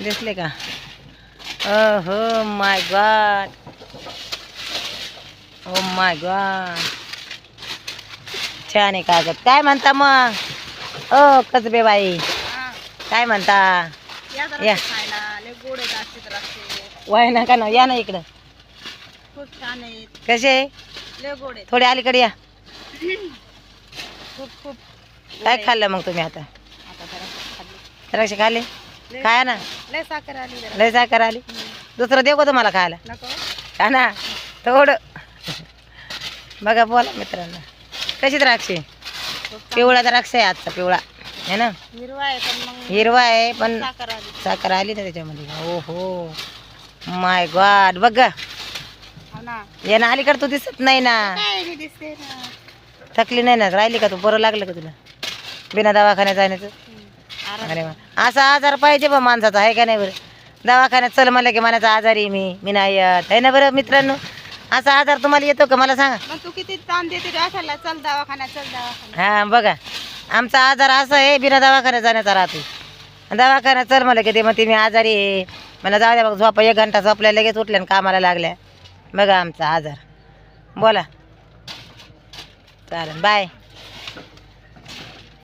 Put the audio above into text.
दिसले का? हो माय गॉड, ओ माय गॉड, छान आहे कागद. काय म्हणता मग ओ कसबे बाई, काय म्हणता? या वाय ना का ना, या ना इकडं. खूप छान आहेत, कसे लय गोड आहेत, थोडे अलीकडे या. खूप खूप काय खाल्लं मग तुम्ही आता? आता जरा खाल्ली. द्राक्ष खाल्ले? खाया ना, लय साखर आली जरा. लय साखर आली. दुसरं देऊ का तुम्हाला खायला? नको हा ना, थोडं बघा. बोला मित्रांनो, कशी द्राक्षे? पिवळा द्राक्ष आहे आजचा, पिवळा आहे ना. हिरवा आहे पण मग हिरवा आहे पण साखर आली. साखर आली ना त्याच्यामध्ये. ओ हो माय गॉड, बघ ग. हो ना, या ना अलीकडे, तू दिसत नाही ना. काय मी दिसते ना. थकली नाही ना, राहिली का तू? बरं लागलं का तुला बिना दवाखान्यात जाण्याचं? अरे वा, असा आजार पाहिजे बा माणसाचा, आहे का नाही बरं? दवाखान्यात चल म्हणलं की मनाचा आजारी आहे मी नाही येत, आहे ना बरं मित्रांनो? असा आजार तुम्हाला येतो का मला सांगा? मग तू किती ताण देते असायला, चल दवाखान्यात, चल दवाखान्यात. हा बघा, आमचा आजार असा आहे, बिना दवाखान्यात जाण्याचा राहतो. दवाखान्यात चल म्हणलं की ते मग मी आजारी आहे, मला जाऊ द्या. मग झोपा 1 घंटा झोपल्या, लगेच उठल्या आणि कामाला लागल्या. बघा आमचा आजार. बोला, चालेल, बाय.